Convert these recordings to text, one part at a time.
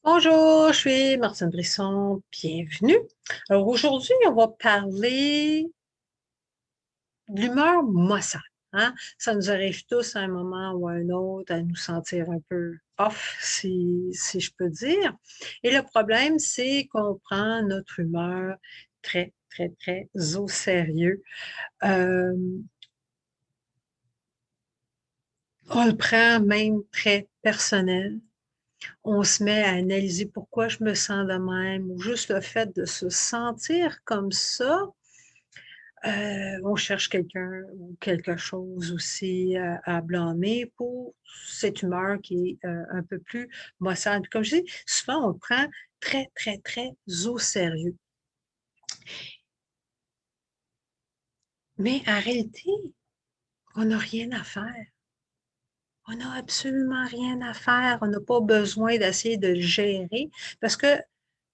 Bonjour, je suis Martine Brisson, bienvenue. Alors aujourd'hui, on va parler de l'humeur maussade. Hein? Ça nous arrive tous à un moment ou à un autre à nous sentir un peu off, si je peux dire. Et le problème, c'est qu'on prend notre humeur très, très, très au sérieux. Euh, on le prend même très personnel. On se met à analyser pourquoi je me sens de même, ou juste le fait de se sentir comme ça, on cherche quelqu'un ou quelque chose aussi à blâmer pour cette humeur qui est un peu plus maussade. Comme je dis, souvent on le prend très, très, très au sérieux. Mais en réalité, on n'a rien à faire. On n'a absolument rien à faire. On n'a pas besoin d'essayer de le gérer parce que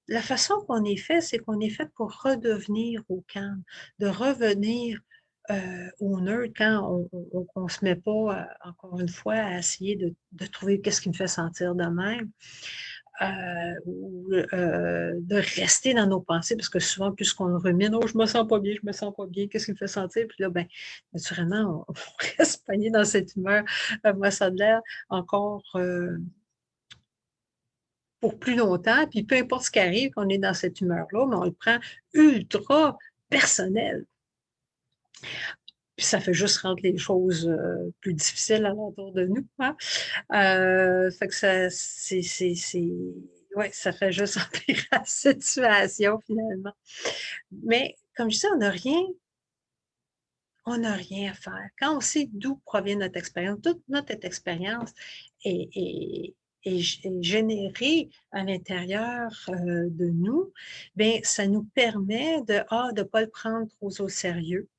la façon qu'on est fait, c'est qu'on est fait pour redevenir au calme, de revenir au neutre quand on ne se met pas, encore une fois, à essayer de trouver qu'est-ce qui me fait sentir de même, ou de rester dans nos pensées, parce que souvent, puisqu'on rumine, oh, je me sens pas bien, je me sens pas bien, qu'est-ce qui me fait sentir? Puis là, ben, naturellement, on reste pogné dans cette humeur. Moi, ça a l'air encore pour plus longtemps, puis peu importe ce qui arrive, qu'on est dans cette humeur-là, mais on le prend ultra personnel. Puis ça fait juste rendre les choses plus difficiles alentour de nous. Hein? Fait que ça, ouais, ça fait juste empirer la situation finalement. Mais comme je disais, on n'a rien à faire. Quand on sait d'où provient notre expérience, toute notre expérience est générée à l'intérieur de nous, bien, ça nous permet de ne pas le prendre trop au sérieux,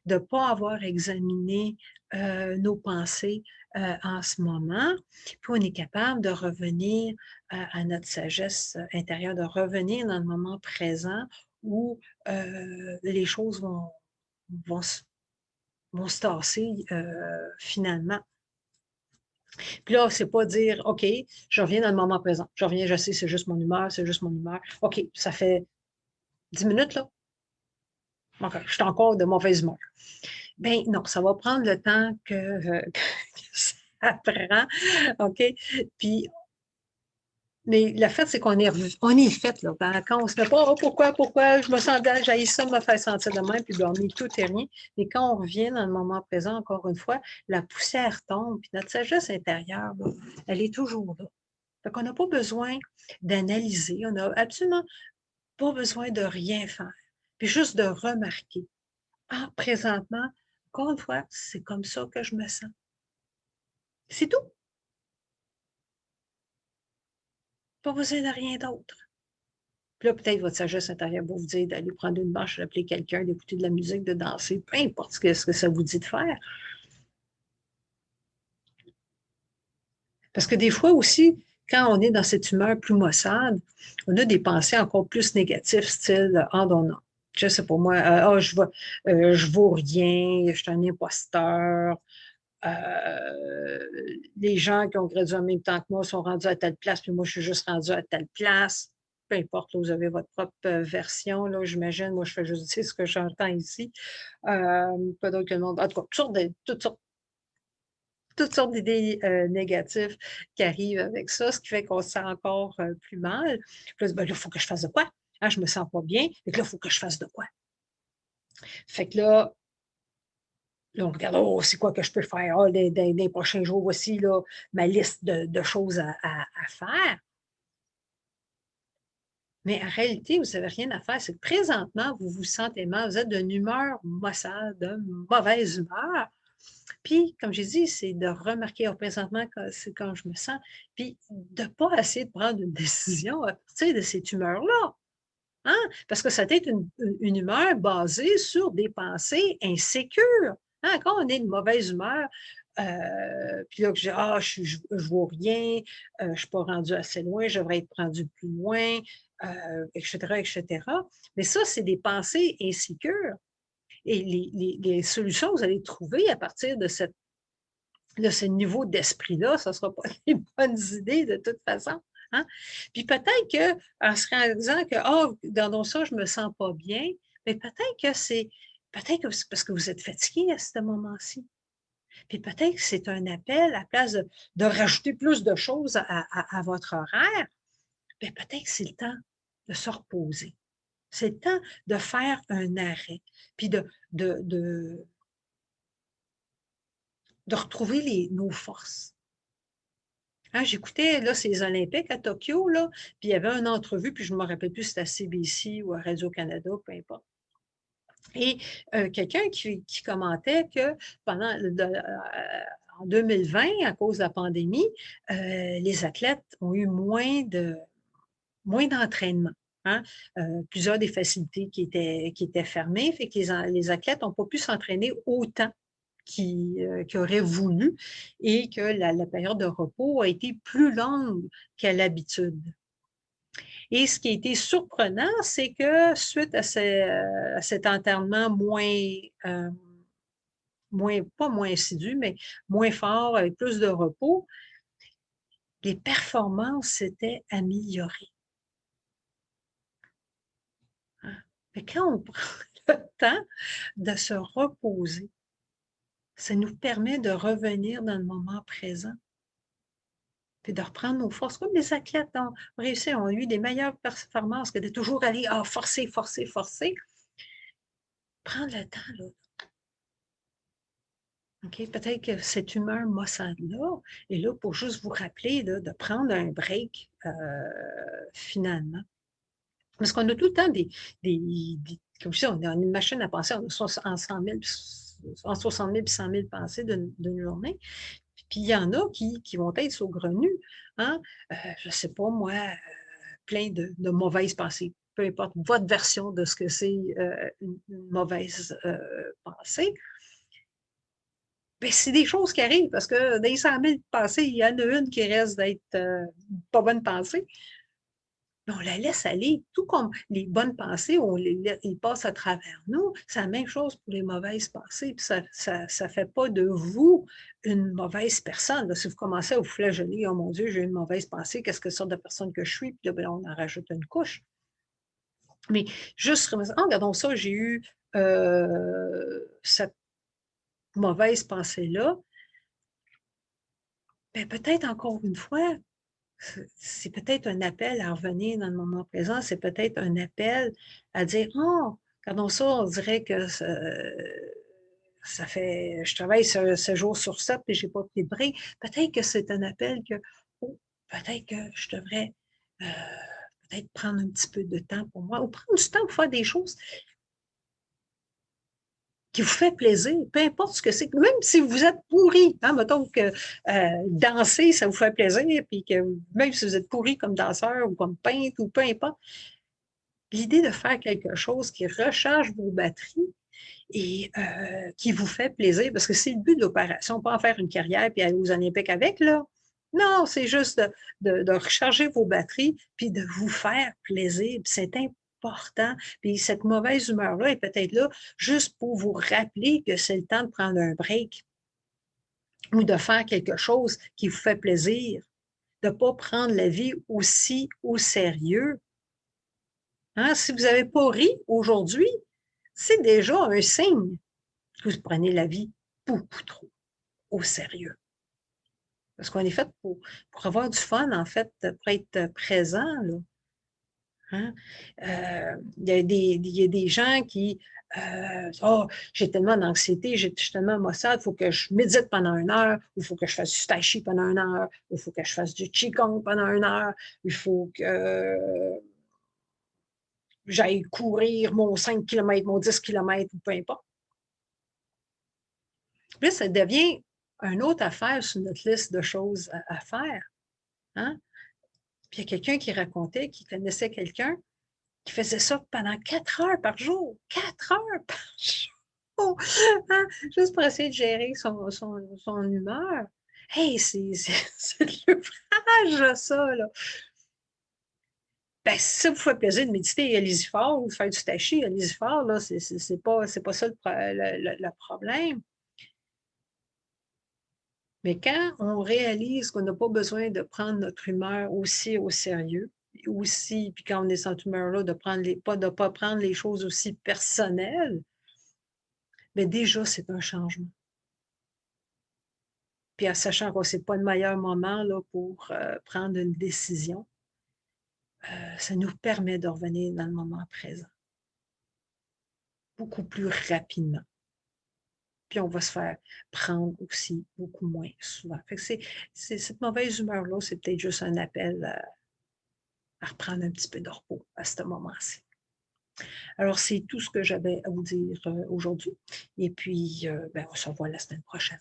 de ne pas avoir examiné nos pensées en ce moment, puis on est capable de revenir à notre sagesse intérieure, de revenir dans le moment présent où les choses vont vont se tasser finalement. Puis là, c'est pas dire, OK, je reviens dans le moment présent. Je reviens, je sais, c'est juste mon humeur, c'est juste mon humeur. OK, ça fait 10 minutes, là. OK, je suis encore de mauvaise humeur. Ben non, ça va prendre le temps que ça prend. OK? Puis, mais le fait, c'est on est fait, là. Quand on se met pas, oh, pourquoi, je me sens bien, j'ai ça me fait sentir de même, puis dormir tout et rien. Mais quand on revient dans le moment présent, encore une fois, la poussière tombe, puis notre sagesse intérieure, là, elle est toujours là. Fait qu'on n'a pas besoin d'analyser, on n'a absolument pas besoin de rien faire, puis juste de remarquer. Ah, présentement, encore une fois, c'est comme ça que je me sens. C'est tout. Pas besoin de rien d'autre. Puis là, peut-être votre sagesse intérieure va vous dire d'aller prendre une marche, d'appeler quelqu'un, d'écouter de la musique, de danser, peu importe ce que ça vous dit de faire. Parce que des fois aussi, quand on est dans cette humeur plus maussade, on a des pensées encore plus négatives, style Ah non, non, je sais pas moi, je vaux rien, je suis un imposteur. Les gens qui ont gradué en même temps que moi sont rendus à telle place, puis moi, je suis juste rendu à telle place. Peu importe, là, vous avez votre propre version, là, j'imagine. Moi, je fais juste dire ce que j'entends ici. Pas d'autre que le monde. En tout cas, toutes sortes d'idées négatives qui arrivent avec ça, ce qui fait qu'on se sent encore plus mal. Puis là, ben, là, il faut que je fasse de quoi? Ah, je me sens pas bien. Fait que là, il faut que je fasse de quoi? Fait que là, on regarde, oh, c'est quoi que je peux faire? Ah, dans les prochains jours, voici là, ma liste de choses à faire. Mais en réalité, vous n'avez rien à faire. C'est que présentement, vous vous sentez mal, vous êtes d'une humeur maussade, de mauvaise humeur. Puis, comme j'ai dit, c'est de remarquer présentement c'est quand je me sens, puis de ne pas essayer de prendre une décision à partir de cette humeur-là. Hein? Parce que ça peut être une humeur basée sur des pensées insécures. Hein? Quand on est de mauvaise humeur, puis là, que j'ai, ah, je vaux rien, je ne suis pas rendu assez loin, je devrais être rendu plus loin, etc., etc. Mais ça, c'est des pensées insécures. Et les solutions que vous allez trouver à partir de ce niveau d'esprit-là, ce ne sera pas les bonnes idées de toute façon. Hein? Puis peut-être qu'en se réalisant que, oh, dans ça, je ne me sens pas bien, mais peut-être que c'est parce que vous êtes fatigué à ce moment-ci. Puis peut-être que c'est un appel, à la place de rajouter plus de choses à votre horaire, bien peut-être que c'est le temps de se reposer. C'est le temps de faire un arrêt, puis de retrouver nos forces. Hein, j'écoutais, là, ces Olympiques à Tokyo, là, puis il y avait une entrevue, puis je ne me rappelle plus si c'était à CBC ou à Radio-Canada, peu importe. Et quelqu'un qui commentait que en 2020, à cause de la pandémie, les athlètes ont eu moins d'entraînement. Hein? Plusieurs des facilités qui étaient fermées, fait que les athlètes n'ont pas pu s'entraîner autant qu'ils auraient voulu et que la période de repos a été plus longue qu'à l'habitude. Et ce qui a été surprenant, c'est que suite à cet entraînement pas moins assidu, mais moins fort, avec plus de repos, les performances s'étaient améliorées. Hein? Mais quand on prend le temps de se reposer, ça nous permet de revenir dans le moment présent, puis de reprendre nos forces. Comme les athlètes ont réussi, ont eu des meilleures performances que de toujours aller forcer, forcer, forcer. Prendre le temps, là. OK? Peut-être que cette humeur maussade-là est là pour juste vous rappeler là, de prendre un break finalement. Parce qu'on a tout le temps comme je dis, on a une machine à penser en 100 000, en 60 000 et 100 000 pensées d'une journée. Puis il y en a qui vont être saugrenues. Hein? Je ne sais pas, moi, plein de mauvaises pensées. Peu importe votre version de ce que c'est une mauvaise pensée. Bien, c'est des choses qui arrivent parce que dans les 100 000 pensées, il y en a une qui reste d'être pas bonne pensée. Mais on la laisse aller, tout comme les bonnes pensées, ils passent à travers nous. C'est la même chose pour les mauvaises pensées. Puis ça fait pas de vous une mauvaise personne. Là, si vous commencez à vous flageller, oh mon Dieu, j'ai une mauvaise pensée, qu'est-ce que sorte de personne que je suis? Puis là, ben, on en rajoute une couche. Mais juste, regardons ça, j'ai eu cette mauvaise pensée-là. Ben, peut-être encore une fois, c'est peut-être un appel à revenir dans le moment présent, c'est peut-être un appel à dire, oh, regardons ça, on dirait que je travaille ce jour sur 7 et je n'ai pas pris de break. Peut-être que c'est un appel que, oh, peut-être que je devrais peut-être prendre un petit peu de temps pour moi ou prendre du temps pour faire des choses qui vous fait plaisir, peu importe ce que c'est, même si vous êtes pourri, hein, mettons que danser, ça vous fait plaisir, puis que même si vous êtes pourri comme danseur ou comme peintre ou peu importe, l'idée de faire quelque chose qui recharge vos batteries et qui vous fait plaisir, parce que c'est le but de l'opération, pas en faire une carrière puis aller aux Olympiques avec, là. Non, c'est juste de recharger vos batteries puis de vous faire plaisir. C'est important. Puis cette mauvaise humeur-là est peut-être là juste pour vous rappeler que c'est le temps de prendre un break ou de faire quelque chose qui vous fait plaisir, de ne pas prendre la vie aussi au sérieux. Hein? Si vous n'avez pas ri aujourd'hui, c'est déjà un signe que vous prenez la vie beaucoup trop au sérieux. Parce qu'on est fait pour avoir du fun, en fait, pour être présent, là. Hein? Il y a des gens qui oh, j'ai tellement d'anxiété, je suis tellement maussade, il faut que je médite pendant 1 heure, ou il faut que je fasse du tai chi pendant 1 heure, ou il faut que je fasse du qigong pendant 1 heure, il faut que j'aille courir mon 5 km, mon 10 km, ou peu importe. Puis là, ça devient une autre affaire sur notre liste de choses à faire. Hein? Puis il y a quelqu'un qui racontait qu'il connaissait quelqu'un qui faisait ça pendant 4 heures par jour. 4 heures par jour! Hein? Juste pour essayer de gérer son humeur. Hey, c'est de l'ouvrage, ça, là. Ben, si ça vous fait plaisir de méditer, allez-y fort, ou de faire du tai chi, allez-y fort, là. C'est pas ça le problème. Mais quand on réalise qu'on n'a pas besoin de prendre notre humeur aussi au sérieux, aussi, puis quand on est cette humeur-là, de pas prendre les choses aussi personnelles, mais déjà, c'est un changement. Puis en sachant que c'est pas le meilleur moment là, pour prendre une décision, ça nous permet de revenir dans le moment présent beaucoup plus rapidement. Puis on va se faire prendre aussi beaucoup moins souvent. Fait que cette mauvaise humeur-là, c'est peut-être juste un appel à reprendre un petit peu de repos à ce moment-ci. Alors, c'est tout ce que j'avais à vous dire aujourd'hui. Et puis, ben, on se revoit la semaine prochaine.